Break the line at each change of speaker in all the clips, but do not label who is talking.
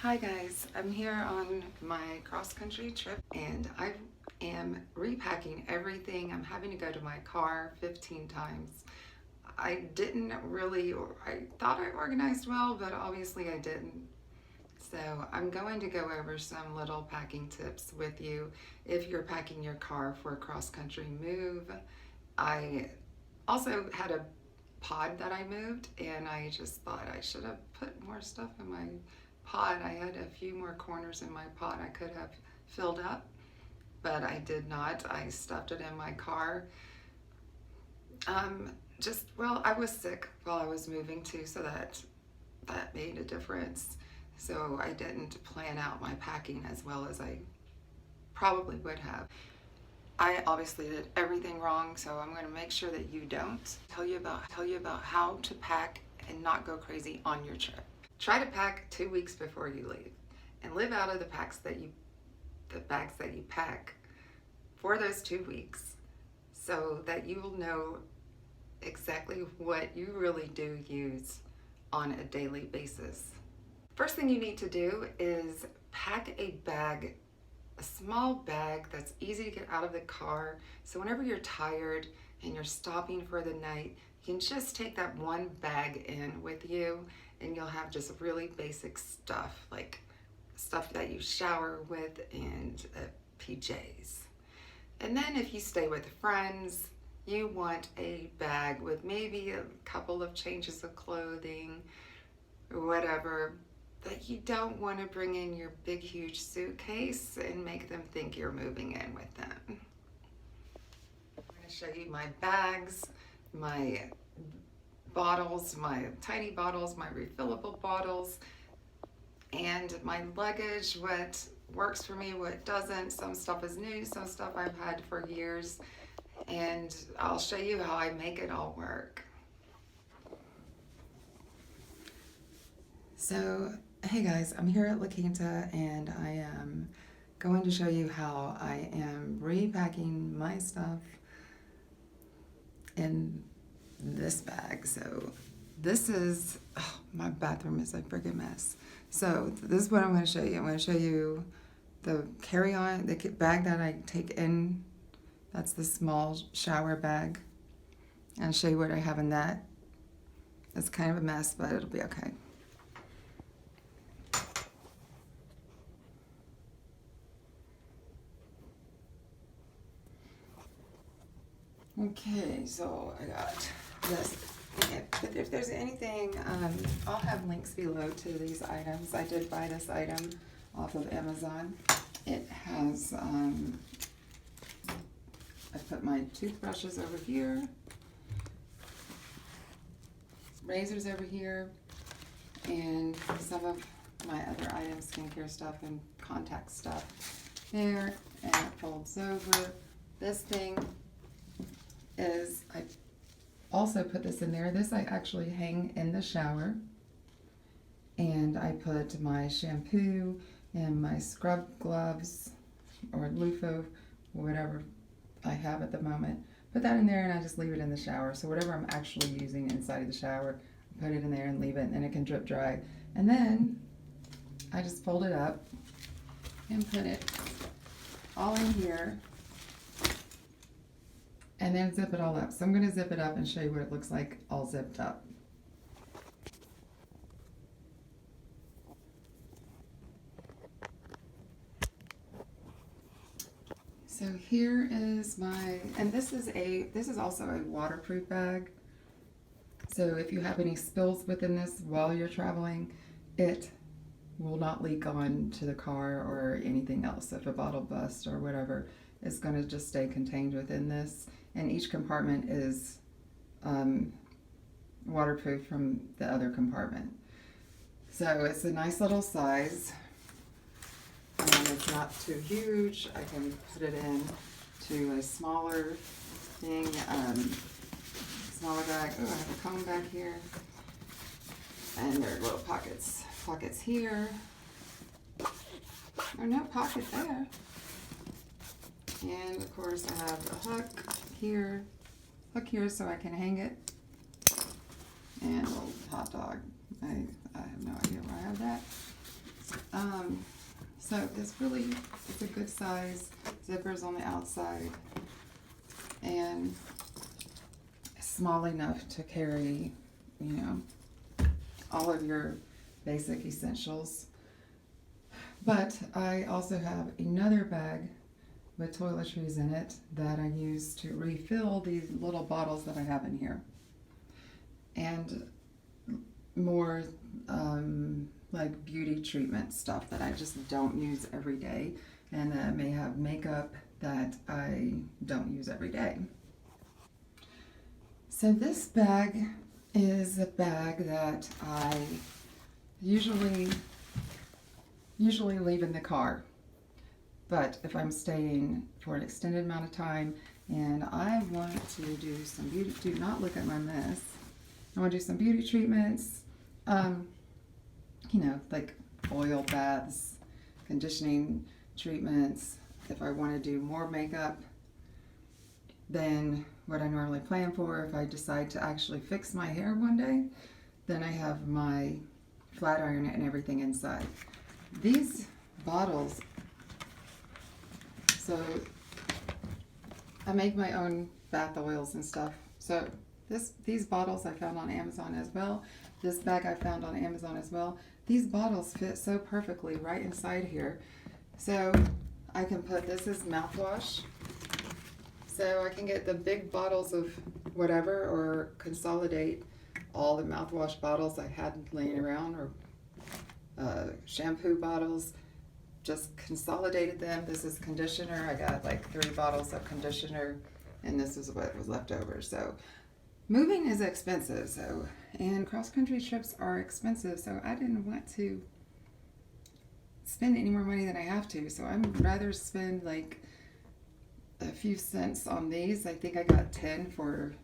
Hi guys, I'm here on my cross-country trip and I am repacking everything. I'm having to go to my car 15 times. I thought I organized well, but obviously I didn't. So I'm going to go over some little packing tips with you if you're packing your car for a cross-country move. I also had a pod that I moved and I just thought I should have put more stuff in my pod. I had a few more corners in my pod I could have filled up, but I did not. I stuffed it in my car. I was sick while I was moving too, so that made a difference. So I didn't plan out my packing as well as I probably would have. I obviously did everything wrong, so I'm going to make sure that you don't. Tell you about how to pack and not go crazy on your trip. Try to pack 2 weeks before you leave and live out of the bags that you pack for those 2 weeks so that you will know exactly what you really do use on a daily basis. First thing you need to do is pack a bag, a small bag that's easy to get out of the car, so whenever you're tired and you're stopping for the night, you can just take that one bag in with you and you'll have just really basic stuff, like stuff that you shower with and PJs. And then if you stay with friends, you want a bag with maybe a couple of changes of clothing or whatever, that you don't want to bring in your big huge suitcase and make them think you're moving in with them. I'm going to show you my bags, my bottles, my tiny bottles, my refillable bottles, and my luggage, what works for me, what doesn't. Some stuff is new, some stuff I've had for years, and I'll show you how I make it all work. So, hey guys, I'm here at La Quinta and I am going to show you how I am repacking my stuff in this bag. So this is, my bathroom is a friggin' mess. So this is what I'm going to show you. I'm going to show you the carry-on, the bag that I take in. That's the small shower bag. And I'll show you what I have in that. It's kind of a mess, but it'll be okay. Okay, so I got this. If there's anything, I'll have links below to these items. I did buy this item off of Amazon. It has, I put my toothbrushes over here, razors over here, and some of my other items, skincare stuff and contact stuff there, and it folds over. This thing is, I also put this in there. This I actually hang in the shower, and I put my shampoo and my scrub gloves or loofah, whatever I have at the moment. Put that in there and I just leave it in the shower. So whatever I'm actually using inside of the shower, I put it in there and leave it, and it can drip dry. And then I just fold it up and put it all in here, and then zip it all up. So I'm going to zip it up and show you what it looks like all zipped up. So here is my, and this is also a waterproof bag. So if you have any spills within this while you're traveling, it will not leak on to the car or anything else. If a bottle busts or whatever, it's going to just stay contained within this. And each compartment is waterproof from the other compartment. So it's a nice little size. And it's not too huge. I can put it in to a smaller thing, smaller bag. Oh, I have a comb back here. And there are little pockets here. There's no pocket there. And of course I have a hook here so I can hang it. And a little hot dog. I have no idea where I have that. So it's a good size. Zippers on the outside and small enough to carry, all of your basic essentials. But I also have another bag with toiletries in it that I use to refill these little bottles that I have in here. And more like beauty treatment stuff that I just don't use every day, and that may have makeup that I don't use every day. So this bag is a bag that I usually leave in the car. But if I'm staying for an extended amount of time and I want to do some beauty, do not look at my mess. I want to do some beauty treatments, like oil baths, conditioning treatments. If I want to do more makeup than what I normally plan for, if I decide to actually fix my hair one day, then I have my flat iron and everything inside. These bottles, so I make my own bath oils and stuff. So these bottles I found on Amazon as well. This bag I found on Amazon as well. These bottles fit so perfectly right inside here. So I can put, this is mouthwash. So I can get the big bottles of whatever or consolidate all the mouthwash bottles I had laying around, or shampoo bottles. Just consolidated them. This is conditioner. I got like 3 bottles of conditioner, and this is what was left over. So moving is expensive, and cross-country trips are expensive, so I didn't want to spend any more money than I have to, so I'd rather spend like a few cents on these. I think I got 10 for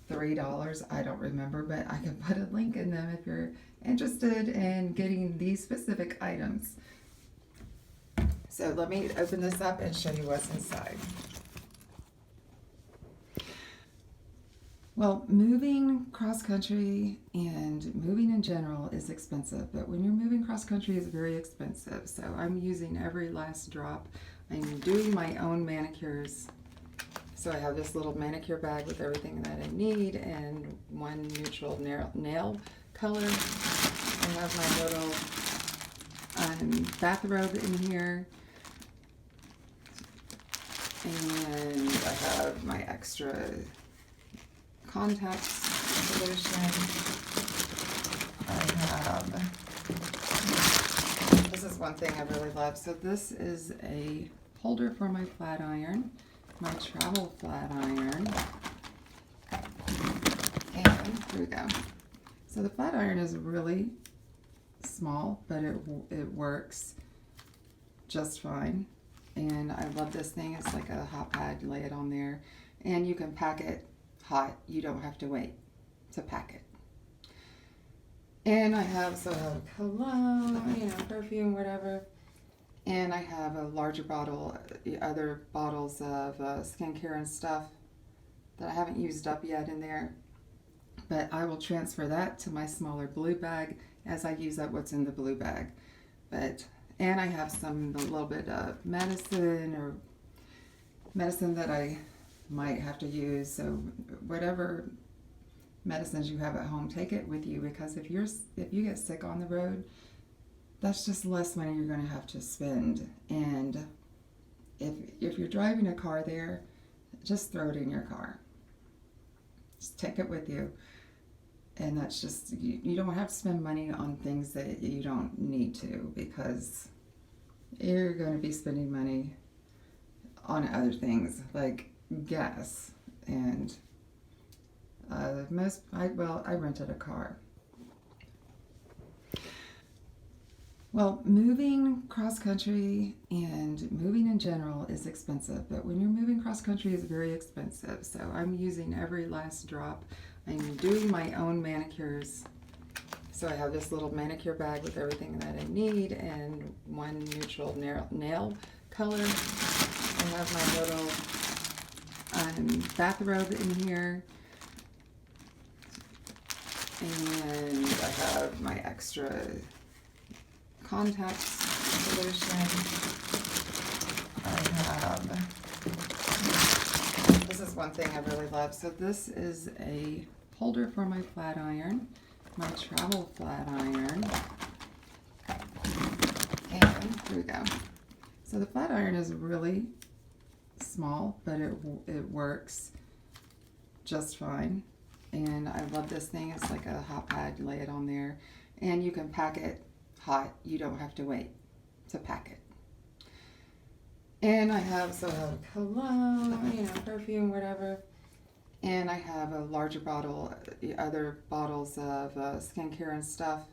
$3. I don't remember, but I can put a link in them if you're interested in getting these specific items. So let me open this up and show you what's inside. Well, moving cross-country and moving in general is expensive, but when you're moving cross-country, it's very expensive. So I'm using every last drop. I'm doing my own manicures. So I have this little manicure bag with everything that I need and one neutral nail color. I have my little bathrobe in here. And I have my extra contact solution. I have, this is one thing I really love. So this is a holder for my flat iron, my travel flat iron. And here we go. So the flat iron is really small, but it works just fine. And I love this thing. It's like a hot pad. You lay it on there, and you can pack it hot. You don't have to wait to pack it. And I have cologne, perfume, whatever. And I have a larger bottle, other bottles of skincare and stuff that I haven't used up yet in there. But I will transfer that to my smaller blue bag as I use up what's in the blue bag. And I have a little bit of medicine that I might have to use. So whatever medicines you have at home, take it with you, because if you get sick on the road, that's just less money you're going to have to spend. And if you're driving a car there, just throw it in your car. Just take it with you. And that's just, you don't have to spend money on things that you don't need to, because you're going to be spending money on other things like gas and I rented a car. Well, moving cross-country and moving in general is expensive, but when you're moving cross-country, it's very expensive. So I'm using every last drop. I'm doing my own manicures. So I have this little manicure bag with everything that I need and one neutral nail color. I have my little bathrobe in here. And I have my extra contact solution. I have, this is one thing I really love. So this is a holder for my flat iron, my travel flat iron. And here we go. So the flat iron is really small, but it works just fine. And I love this thing. It's like a hot pad. You lay it on there, and you can pack it hot. You don't have to wait to pack it. And I have cologne, perfume, whatever. And I have a larger bottle, other bottles of skincare and stuff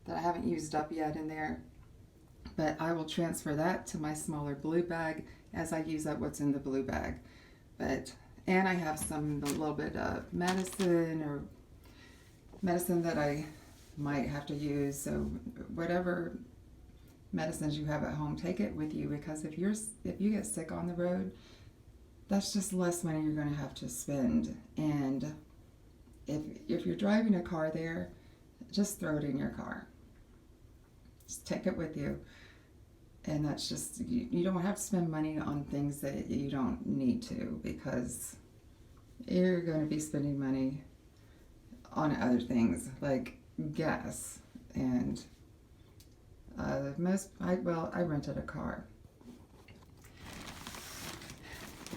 that I haven't used up yet in there. But I will transfer that to my smaller blue bag as I use up what's in the blue bag. And I have a little bit of medicine that I might have to use. So whatever medicines you have at home, take it with you, because if you get sick on the road, that's just less money you're going to have to spend. And if you're driving a car there, just throw it in your car. Just take it with you. And that's just, you don't have to spend money on things that you don't need to, because you're going to be spending money on other things like gas. And I rented a car.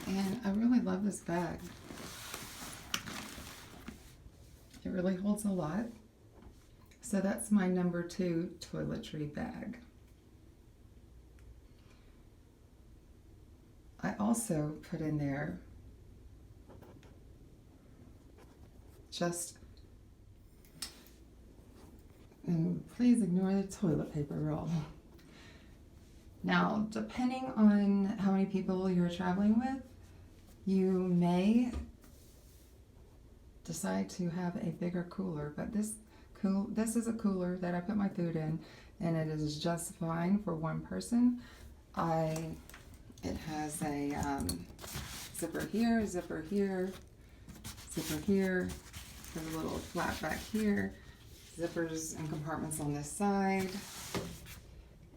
And I really love this bag. It really holds a lot. So that's my number 2 toiletry bag. I also put in there and please ignore the toilet paper roll. Now, depending on how many people you're traveling with, you may decide to have a bigger cooler, but this is a cooler that I put my food in, and it is just fine for one person. It has a zipper here, zipper here, zipper here. There's a little flap back here, zippers and compartments on this side,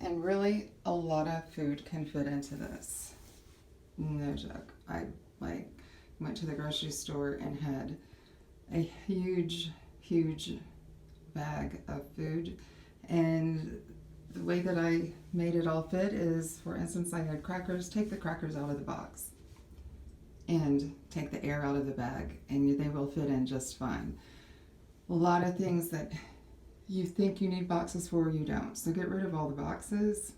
and really a lot of food can fit into this. No joke. I went to the grocery store and had a huge bag of food, and the way that I made it all fit is, for instance, I had crackers. Take the crackers out of the box and take the air out of the bag, and they will fit in just fine. A lot of things that you think you need boxes for, you don't. So get rid of all the boxes.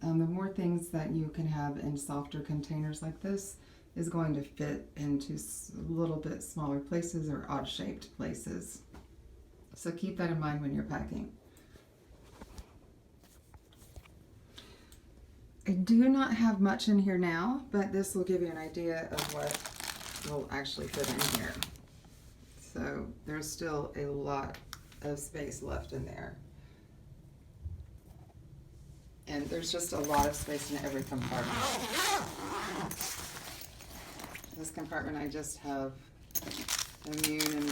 The more things that you can have in softer containers like this is going to fit into a little bit smaller places or odd-shaped places. So keep that in mind when you're packing. I do not have much in here now, but this will give you an idea of what will actually fit in here. So there's still a lot of space left in there. And there's just a lot of space in every compartment. This compartment, I just have immune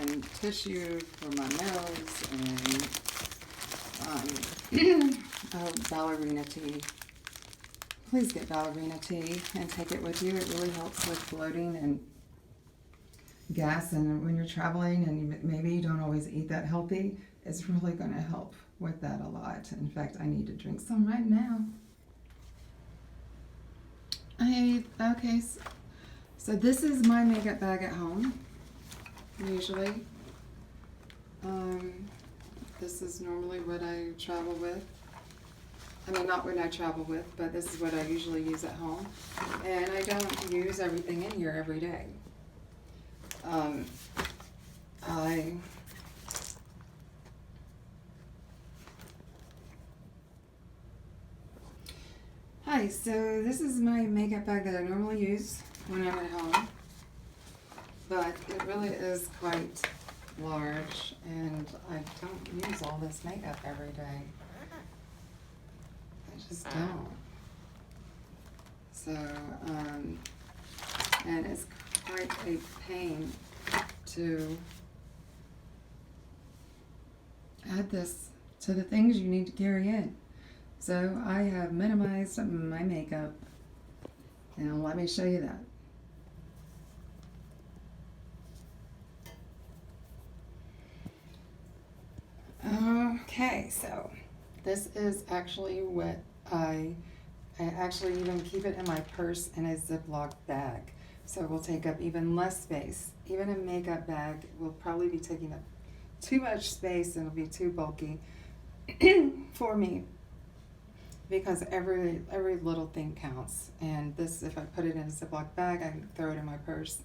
and tissue for my nose, and ballerina tea. Please get ballerina tea and take it with you. It really helps with bloating and gas, and when you're traveling and maybe you don't always eat that healthy, it's really going to help with that a lot. In fact, I need to drink some right now. Okay, so this is my makeup bag at home, usually. This is normally what I travel with. I mean, not what I travel with, but this is what I usually use at home. And I don't use everything in here every day. Hi, so this is my makeup bag that I normally use when I'm at home, but it really is quite large, and I don't use all this makeup every day. I just don't. So, and it's quite a pain to add this to the things you need to carry in. So I have minimized my makeup. Now let me show you that. Okay, so this is actually what I actually even keep it in my purse in a Ziploc bag. So it will take up even less space. Even a makeup bag will probably be taking up too much space and it'll be too bulky for me, because every little thing counts. And this, if I put it in a Ziploc bag, I can throw it in my purse,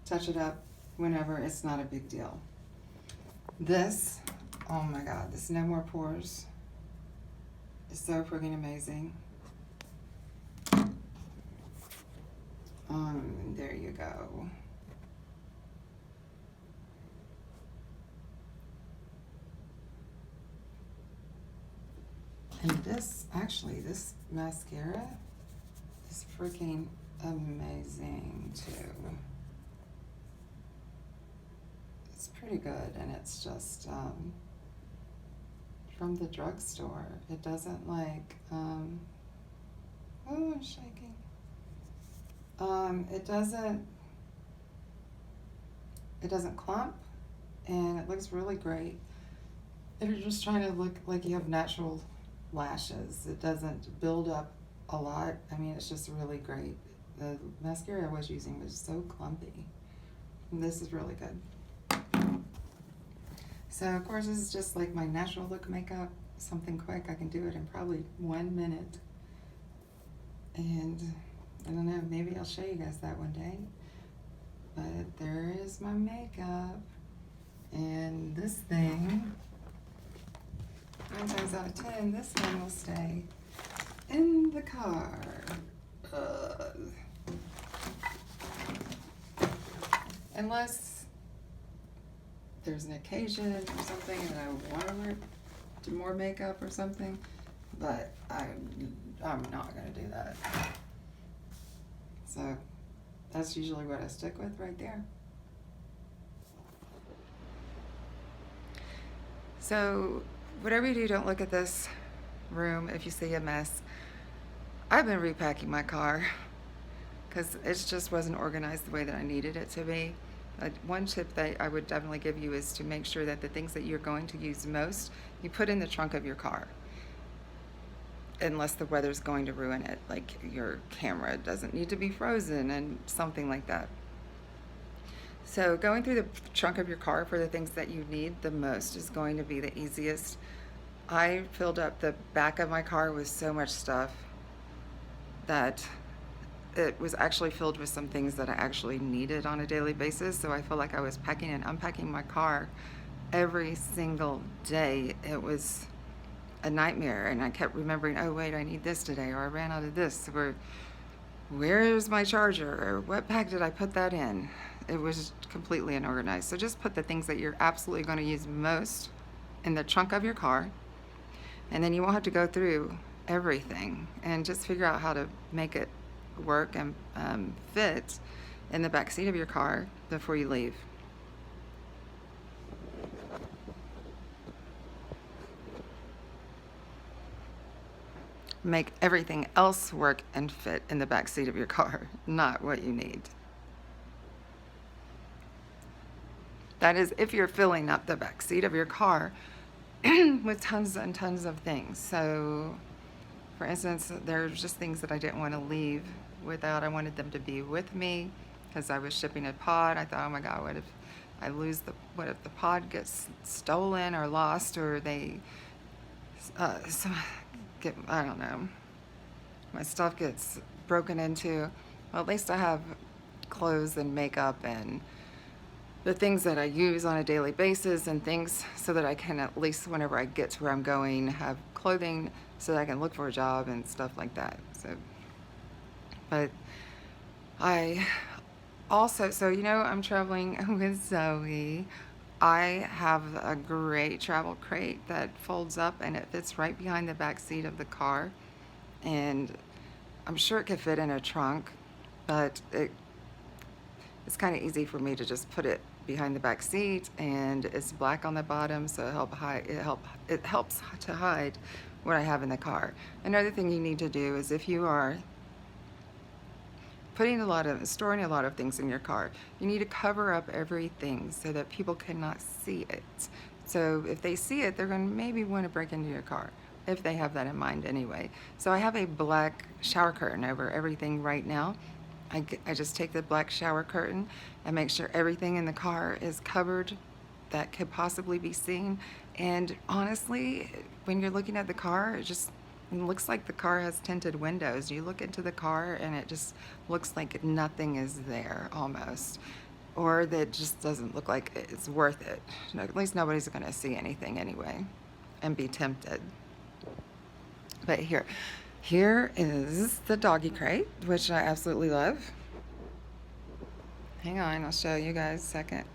touch it up whenever. It's not a big deal. This, oh my God, this No More Pores is so freaking amazing. There you go. And this, actually, this mascara is freaking amazing too. It's pretty good, and it's just from the drugstore. It doesn't like, oh, I'm shaking. It doesn't clump, and it looks really great. If you're just trying to look like you have natural lashes, it doesn't build up a lot. I mean, it's just really great. The mascara I was using was so clumpy. And this is really good. So of course this is just like my natural look makeup, something quick. I can do it in probably 1 minute. And I don't know, maybe I'll show you guys that one day. But there is my makeup. And this thing, 9 times out of 10, this one will stay in the car. Unless there's an occasion or something and I want to wear more makeup or something, but I'm not going to do that. So that's usually what I stick with right there. So whatever you do, don't look at this room if you see a mess. I've been repacking my car because it just wasn't organized the way that I needed it to be. One tip that I would definitely give you is to make sure that the things that you're going to use most, you put in the trunk of your car. Unless the weather's going to ruin it, like your camera doesn't need to be frozen and something like that. So going through the trunk of your car for the things that you need the most is going to be the easiest. I filled up the back of my car with so much stuff that it was actually filled with some things that I actually needed on a daily basis. So I feel like I was packing and unpacking my car every single day. It was a nightmare, and I kept remembering, oh wait, I need this today, or I ran out of this, or where's my charger, or what bag did I put that in? It was completely unorganized. So just put the things that you're absolutely going to use most in the trunk of your car, and then you won't have to go through everything, and just figure out how to make it work and fit in the back seat of your car before you leave. Make everything else work and fit in the back seat of your car, not what you need. That is if you're filling up the back seat of your car with tons and tons of things. So for instance, there's just things that I didn't want to leave without. I wanted them to be with me because I was shipping a pod. I thought, oh my God, what if I lose what if the pod gets stolen or lost, or they, I don't know, my stuff gets broken into. Well, at least I have clothes and makeup and the things that I use on a daily basis and things so that I can, at least whenever I get to where I'm going, have clothing so that I can look for a job and stuff like that. So, but I also, so you know, I'm traveling with Zoe. I have a great travel crate that folds up and it fits right behind the back seat of the car, and I'm sure it could fit in a trunk, but it's kind of easy for me to just put it behind the back seat, and it's black on the bottom, so it helps to hide what I have in the car. Another thing you need to do is if you are storing a lot of things in your car, you need to cover up everything so that people cannot see it. So if they see it, they're going to maybe want to break into your car, if they have that in mind anyway. So I have a black shower curtain over everything right now. I just take the black shower curtain and make sure everything in the car is covered that could possibly be seen. And honestly, when you're looking at the car, it looks like the car has tinted windows. You look into the car and it just looks like nothing is there almost. Or that just doesn't look like it's worth it. At least nobody's gonna see anything anyway and be tempted. But here is the doggy crate, which I absolutely love. Hang on, I'll show you guys a second.